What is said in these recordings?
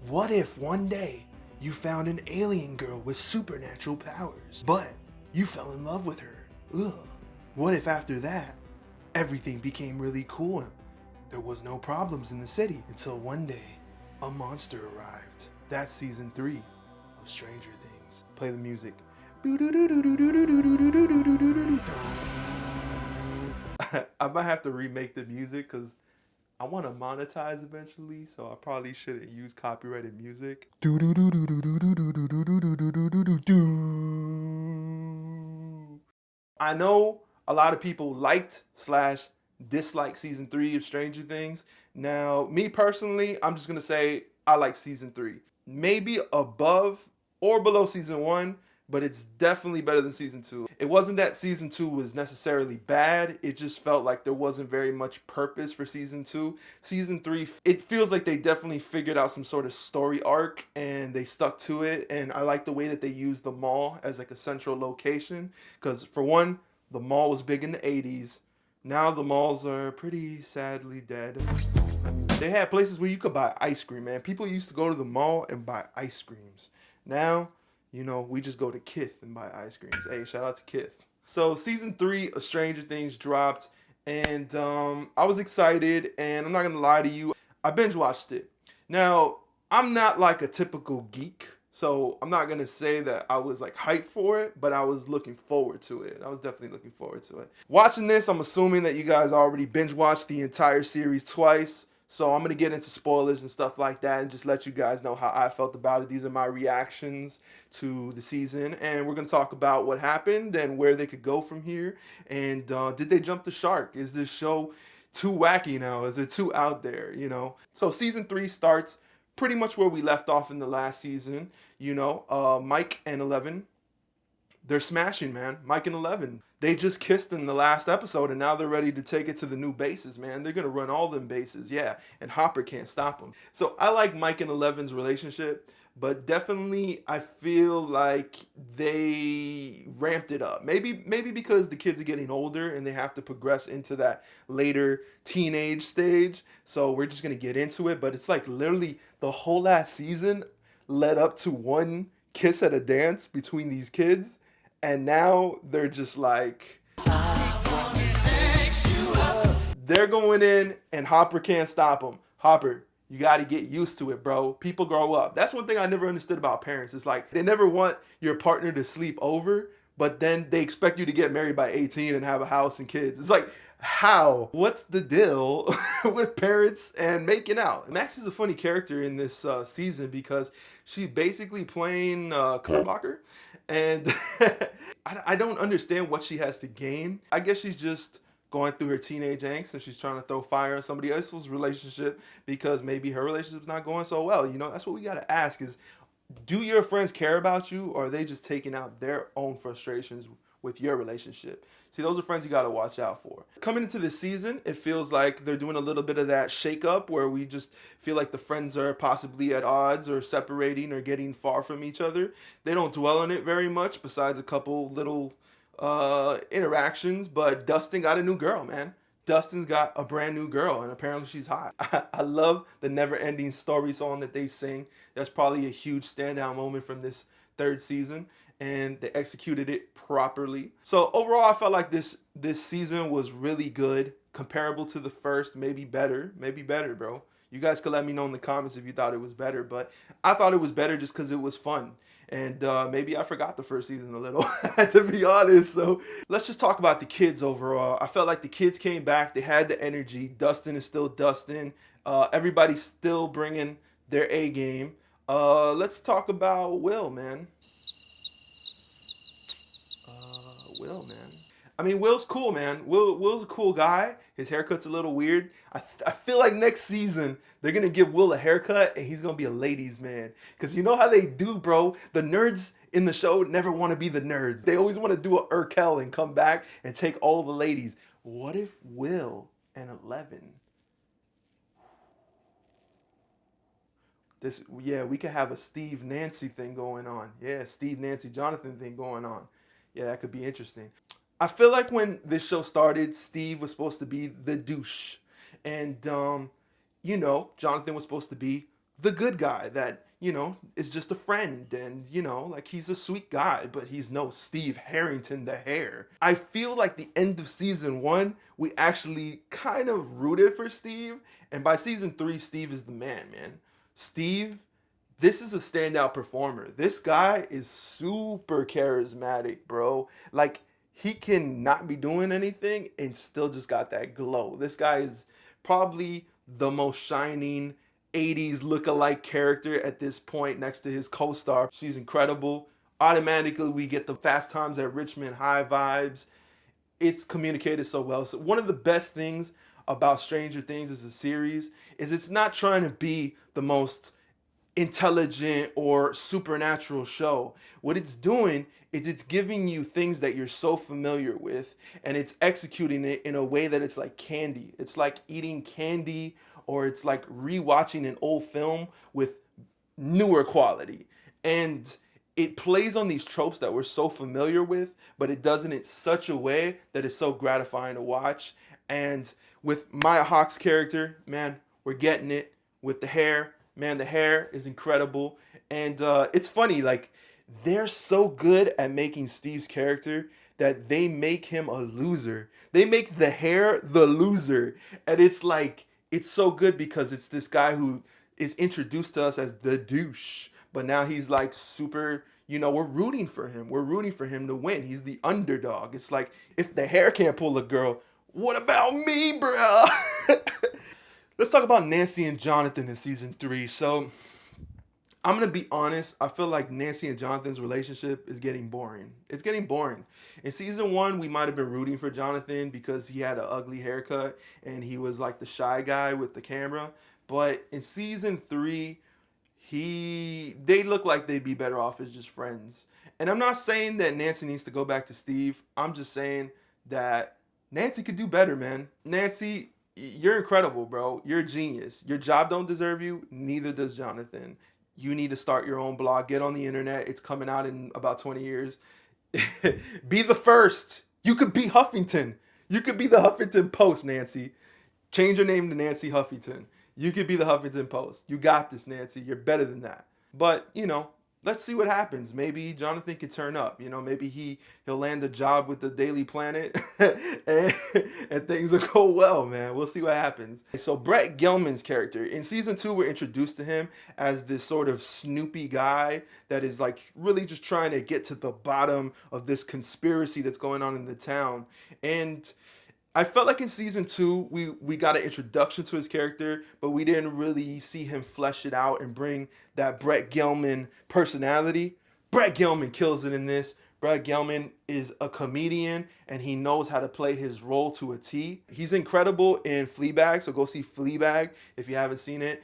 What if one day you found an alien girl with supernatural powers, but you fell in love with her? Ugh. What if after that, everything became really cool and there was no problems in the city until one day, a monster arrived? That's season 3 of Stranger Things. Play the music. I might have to remake the music because I want to monetize eventually, so I probably shouldn't use copyrighted music. I know a lot of people liked / disliked season 3 of Stranger Things. Now, me personally, I'm just going to say I like season 3. Maybe above or below season 1, but it's definitely better than season 2. It wasn't that season 2 was necessarily bad. It just felt like there wasn't very much purpose for season 2. Season 3, it feels like they definitely figured out some sort of story arc and they stuck to it. And I like the way that they used the mall as like a central location. Because for one, the mall was big in the 80s. Now the malls are pretty sadly dead. They had places where you could buy ice cream, man. People used to go to the mall and buy ice creams. Now, you know, we just go to Kith and buy ice creams. Hey, shout out to Kith. So season 3 of Stranger Things dropped, and I was excited, and I'm not gonna lie to you, I binge watched it. Now, I'm not like a typical geek, so I'm not gonna say that I was like hyped for it, but I was looking forward to it. I was definitely looking forward to it. Watching this, I'm assuming that you guys already binge watched the entire series twice. So I'm going to get into spoilers and stuff like that and just let you guys know how I felt about it. These are my reactions to the season. And we're going to talk about what happened and where they could go from here. And did they jump the shark? Is this show too wacky now? Is it too out there, you know? So season 3 starts pretty much where we left off in the last season. You know, Mike and Eleven, they're smashing, man. Mike and Eleven. They just kissed in the last episode, and now they're ready to take it to the new bases, man. They're going to run all them bases, yeah. And Hopper can't stop them. So I like Mike and Eleven's relationship, but definitely I feel like they ramped it up. Maybe because the kids are getting older and they have to progress into that later teenage stage. So we're just going to get into it. But it's like literally the whole last season led up to one kiss at a dance between these kids. And now they're just like, they're going in and Hopper can't stop them. Hopper, you got to get used to it, bro. People grow up. That's one thing I never understood about parents. It's like they never want your partner to sleep over, but then they expect you to get married by 18 and have a house and kids. It's like, how? What's the deal with parents and making out? Max is a funny character in this season because she's basically playing Knickerbocker. And I don't understand what she has to gain. I guess she's just going through her teenage angst and she's trying to throw fire on somebody else's relationship because maybe her relationship's not going so well. You know, that's what we got to ask is, do your friends care about you, or are they just taking out their own frustrations with your relationship? See, those are friends you got to watch out for. Coming into this season, it feels like they're doing a little bit of that shake-up where we just feel like the friends are possibly at odds or separating or getting far from each other. They don't dwell on it very much besides a couple little interactions, but Dustin got a new girl, man. Dustin's got a brand new girl, and apparently she's hot. I love the Never-Ending Story song that they sing. That's probably a huge standout moment from this 3rd season, and they executed it properly. So overall, I felt like this season was really good, comparable to the first, maybe better, bro. You guys could let me know in the comments if you thought it was better, but I thought it was better just because it was fun. And maybe I forgot the first season a little, to be honest. So let's just talk about the kids overall. I felt like the kids came back. They had the energy. Dustin is still Dustin. Everybody's still bringing their A game. Let's talk about Will, man. Will, man. I mean, Will's cool, man. Will's a cool guy. His haircut's a little weird. I feel like next season, they're going to give Will a haircut, and he's going to be a ladies' man. Because you know how they do, bro? The nerds in the show never want to be the nerds. They always want to do a Urkel and come back and take all the ladies. What if Will and Eleven? We could have a Steve Nancy thing going on. Yeah, Steve Nancy Jonathan thing going on. Yeah, that could be interesting. I feel like when this show started, Steve was supposed to be the douche. And, you know, Jonathan was supposed to be the good guy that, is just a friend, and, like, he's a sweet guy, but he's no Steve Harrington the Hare. I feel like the end of season 1, we actually kind of rooted for Steve, and by season 3, Steve is the man. Steve, this is a standout performer. This guy is super charismatic, bro. Like, he can not be doing anything and still just got that glow. This guy is probably the most shining 80s look-alike character at this point next to his co-star. She's incredible. Automatically, we get the Fast Times at Richmond High vibes. It's communicated so well. So one of the best things about Stranger Things as a series is it's not trying to be the most intelligent or supernatural show. What it's doing is it's giving you things that you're so familiar with, and it's executing it in a way that it's like candy. It's like eating candy, or it's like rewatching an old film with newer quality. And it plays on these tropes that we're so familiar with, but it does it in such a way that is so gratifying to watch. And with Maya Hawke's character, man, we're getting it. With the hair, man, the hair is incredible. And it's funny, like, they're so good at making Steve's character that they make him a loser. They make the hair the loser. And it's like, it's so good because it's this guy who is introduced to us as the douche. But now he's like super, we're rooting for him. We're rooting for him to win. He's the underdog. It's like, if the hair can't pull a girl, what about me, bruh? Let's talk about Nancy and Jonathan in season 3. So, I'm going to be honest. I feel like Nancy and Jonathan's relationship is getting boring. It's getting boring. In season 1, we might have been rooting for Jonathan because he had an ugly haircut and he was like the shy guy with the camera. But in season 3, they look like they'd be better off as just friends. And I'm not saying that Nancy needs to go back to Steve. I'm just saying that Nancy could do better, man. Nancy, you're incredible, bro. You're a genius. Your job don't deserve you. Neither does Jonathan. You need to start your own blog. Get on the internet. It's coming out in about 20 years. Be the first. You could be Huffington. You could be the Huffington Post, Nancy. Change your name to Nancy Huffington. You could be the Huffington Post. You got this, Nancy. You're better than that. But, let's see what happens. Maybe Jonathan could turn up. Maybe he'll land a job with the Daily Planet and things will go well, man. We'll see what happens. So Brett Gelman's character, in season 2, we're introduced to him as this sort of snoopy guy that is like really just trying to get to the bottom of this conspiracy that's going on in the town. And I felt like in season 2, we got an introduction to his character, but we didn't really see him flesh it out and bring that Brett Gelman personality. Brett Gelman kills it in this. Brett Gelman is a comedian, and he knows how to play his role to a T. He's incredible in Fleabag, so go see Fleabag if you haven't seen it.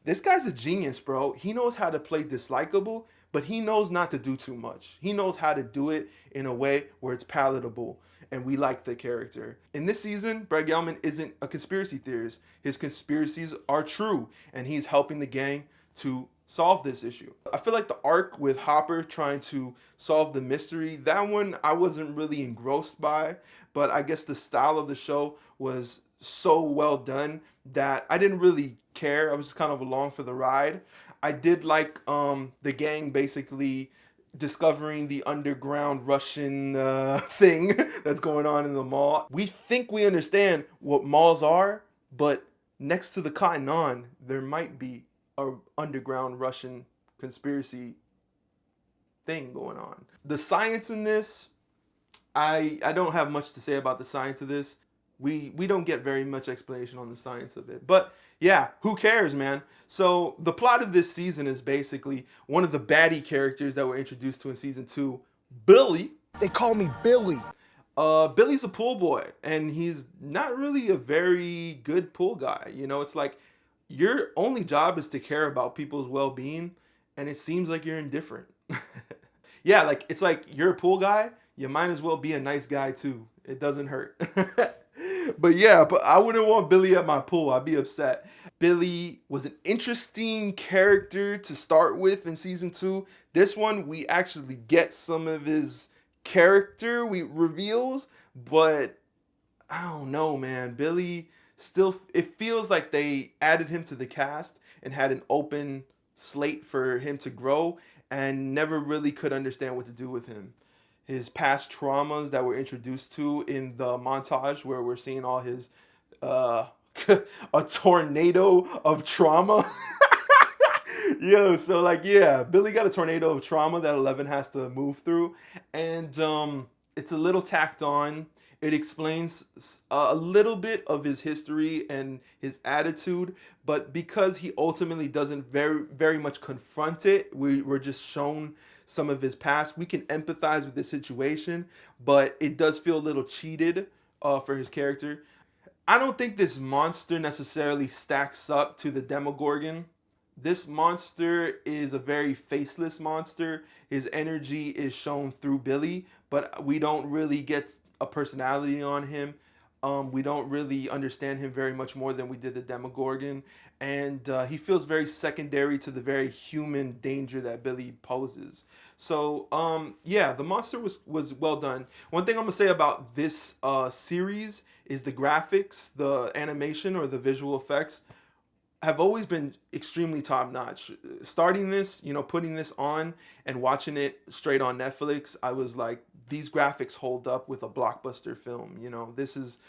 This guy's a genius, bro. He knows how to play dislikable, but he knows not to do too much. He knows how to do it in a way where it's palatable, and we like the character. In this season, Brett Gelman isn't a conspiracy theorist. His conspiracies are true, and he's helping the gang to solve this issue. I feel like the arc with Hopper trying to solve the mystery, that one I wasn't really engrossed by, but I guess the style of the show was so well done that I didn't really care. I was just kind of along for the ride. I did like the gang basically discovering the underground Russian thing that's going on in the mall. We think we understand what malls are, but next to the Cotton On, there might be a underground Russian conspiracy thing going on. The science in this, I don't have much to say about the science of this. We don't get very much explanation on the science of it. But yeah, who cares, man? So the plot of this season is basically one of the baddie characters that we're introduced to in season 2, Billy. They call me Billy. Billy's a pool boy, and he's not really a very good pool guy. It's like your only job is to care about people's well-being, and it seems like you're indifferent. Yeah, like it's like you're a pool guy, you might as well be a nice guy too. It doesn't hurt. But I wouldn't want Billy at my pool. I'd be upset. Billy was an interesting character to start with in season 2. This one, we actually get some of his character reveals, but I don't know, man. Billy still, it feels like they added him to the cast and had an open slate for him to grow, and never really could understand what to do with him. His past traumas that we're introduced to in the montage, where we're seeing all his uh, a tornado of trauma. Yo, so like, yeah, Billy got a tornado of trauma that 11 has to move through, and it's a little tacked on. It explains a little bit of his history and his attitude, but because he ultimately doesn't very much confront it, we're just shown some of his past. We can empathize with the situation, but it does feel a little cheated for his character. I don't think this monster necessarily stacks up to the Demogorgon. This monster is a very faceless monster. His energy is shown through Billy, but we don't really get a personality on him. We don't really understand him very much more than we did the Demogorgon, and he feels very secondary to the very human danger that Billy poses. So yeah, the monster was well done. One thing I'm gonna say about this series is the graphics, the animation, or the visual effects have always been extremely top notch. Starting this, putting this on and watching it straight on Netflix, I was like, these graphics hold up with a blockbuster film. This is,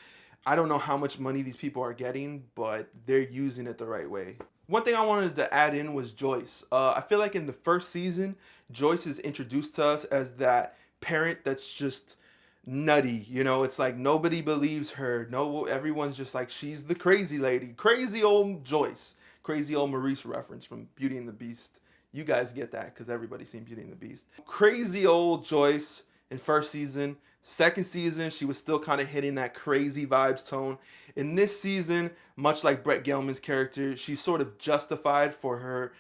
I don't know how much money these people are getting, but they're using it the right way. One thing I wanted to add in was Joyce. I feel like in the first season, Joyce is introduced to us as that parent that's just nutty. It's like nobody believes her. No, everyone's just like, she's the crazy lady. Crazy old Joyce. Crazy old Maurice reference from Beauty and the Beast. You guys get that because everybody's seen Beauty and the Beast. Crazy old Joyce in first season. Second season, she was still kind of hitting that crazy vibes tone. In this season, much like Brett Gelman's character, she's sort of justified for her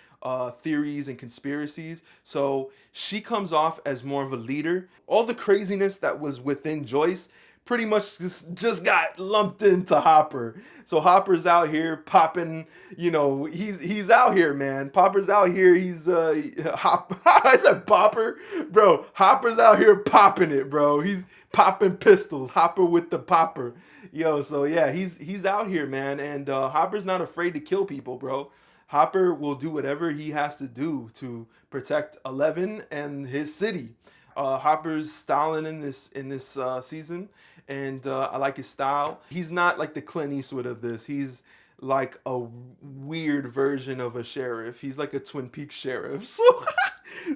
theories and conspiracies. So she comes off as more of a leader. All the craziness that was within Joyce pretty much just got lumped into Hopper. So Hopper's out here popping, he's out here, man. Popper's out here. He's I said Popper, bro. Hopper's out here popping it, bro. He's popping pistols. Hopper with the popper. Yo, so yeah, he's out here, man, and Hopper's not afraid to kill people, bro. Hopper will do whatever he has to do to protect 11 and his city. Hopper's styling in this season, and I like his style. He's not like the Clint Eastwood of this. He's like a weird version of a sheriff. He's like a Twin Peaks sheriff.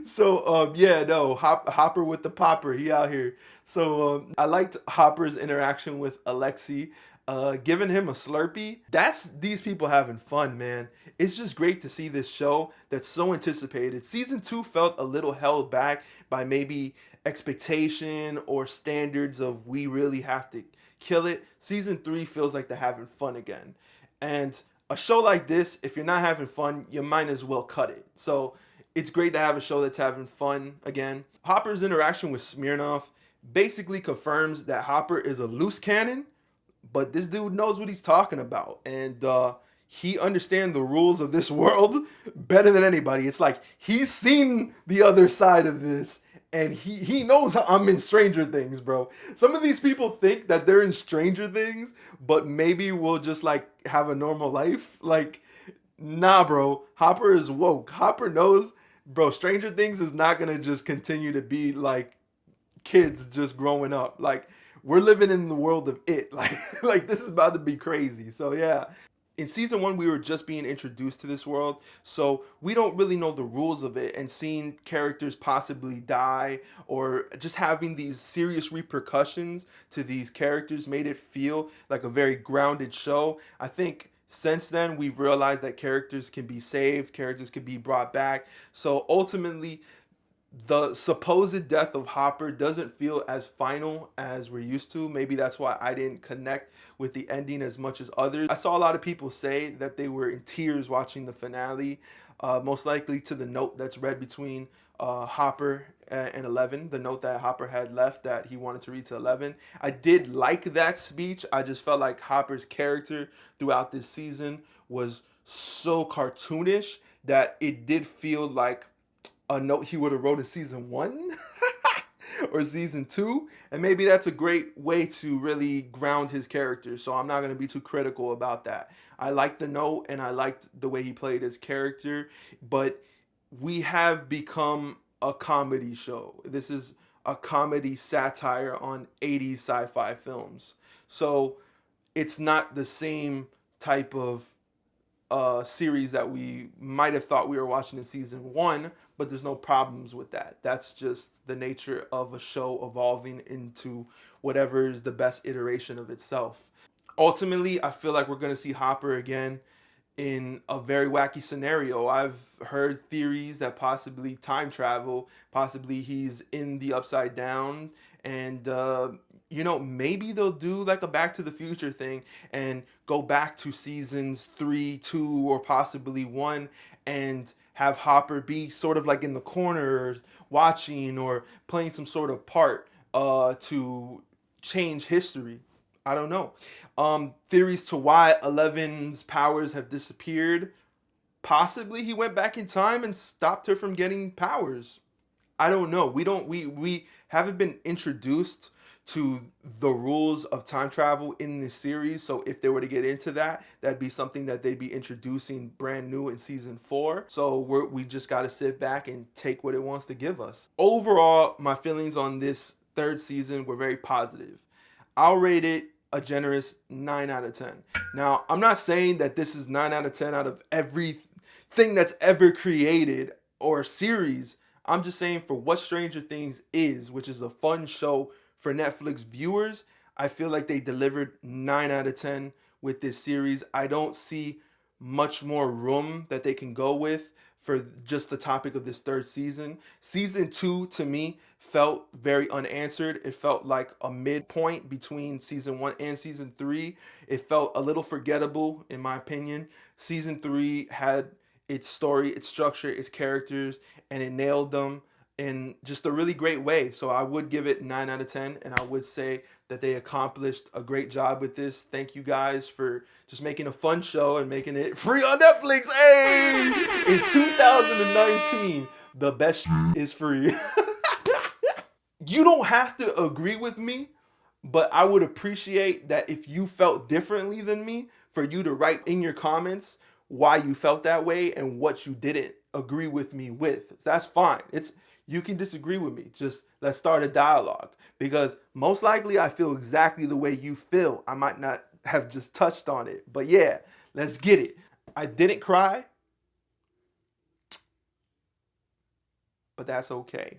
So yeah, no, Hopper with the popper. He out here. So I liked Hopper's interaction with Alexei. Giving him a Slurpee. That's these people having fun, man. It's just great to see this show that's so anticipated. Season 2 felt a little held back by maybe expectation or standards of we really have to kill it. Season 3 feels like they're having fun again. And a show like this, if you're not having fun, you might as well cut it. So it's great to have a show that's having fun again. Hopper's interaction with Smirnoff basically confirms that Hopper is a loose cannon, but this dude knows what he's talking about, and he understands the rules of this world better than anybody. It's like he's seen the other side of this, and he knows I'm in Stranger Things, bro. Some of these people think that they're in Stranger Things, but maybe we'll just like have a normal life. Like, nah, bro. Hopper is woke. Hopper knows, bro, Stranger Things is not gonna just continue to be like kids just growing up. Like, we're living in the world of it. Like this is about to be crazy. So yeah. In season 1, we were just being introduced to this world, so we don't really know the rules of it, and seeing characters possibly die or just having these serious repercussions to these characters made it feel like a very grounded show. I think since then, we've realized that characters can be saved, characters can be brought back. So ultimately, the supposed death of Hopper doesn't feel as final as we're used to. Maybe that's why I didn't connect with the ending as much as others. I saw a lot of people say that they were in tears watching the finale, most likely to the note that's read between Hopper and 11, the note that Hopper had left that he wanted to read to 11. I did like that speech. I just felt like Hopper's character throughout this season was so cartoonish that it did feel like a note he would have wrote in season 1. or season 2, and maybe that's a great way to really ground his character. So I'm not going to be too critical about that. I liked the note and I liked the way he played his character, but we have become a comedy show. This is a comedy satire on 80s sci-fi films. So it's not the same type of series that we might have thought we were watching in season 1, but there's no problems with that. That's just the nature of a show evolving into whatever is the best iteration of itself. Ultimately, I feel like we're going to see Hopper again in a very wacky scenario. I've heard theories that possibly time travel, possibly he's in the Upside Down, and maybe they'll do like a Back to the Future thing and go back to seasons 3, 2, or possibly 1, and have Hopper be sort of like in the corner watching or playing some sort of part to change history. I don't know. Theories to why Eleven's powers have disappeared. Possibly he went back in time and stopped her from getting powers. I don't know. We haven't been introduced to the rules of time travel in this series. So if they were to get into that, that'd be something that they'd be introducing brand new in season 4. So we just got to sit back and take what it wants to give us. Overall, my feelings on this 3rd season were very positive. I'll rate it a generous 9 out of 10. Now, I'm not saying that this is 9 out of 10 out of everything that's ever created or series. I'm just saying for what Stranger Things is, which is a fun show for Netflix viewers, I feel like they delivered 9 out of 10 with this series. I don't see much more room that they can go with for just the topic of this 3rd season. Season 2, to me, felt very unanswered. It felt like a midpoint between season 1 and season 3. It felt a little forgettable, in my opinion. Season 3 had its story, its structure, its characters, and it nailed them in just a really great way. So I would give it 9 out of 10, and I would say that they accomplished a great job with this. Thank you guys for just making a fun show and making it free on Netflix. Hey! In 2019, the best is free. You don't have to agree with me, but I would appreciate that if you felt differently than me, for you to write in your comments why you felt that way and what you didn't agree with me with. That's fine. You can disagree with me. Just let's start a dialogue, because most likely I feel exactly the way you feel. I might not have just touched on it, but yeah, let's get it. I didn't cry, but that's okay.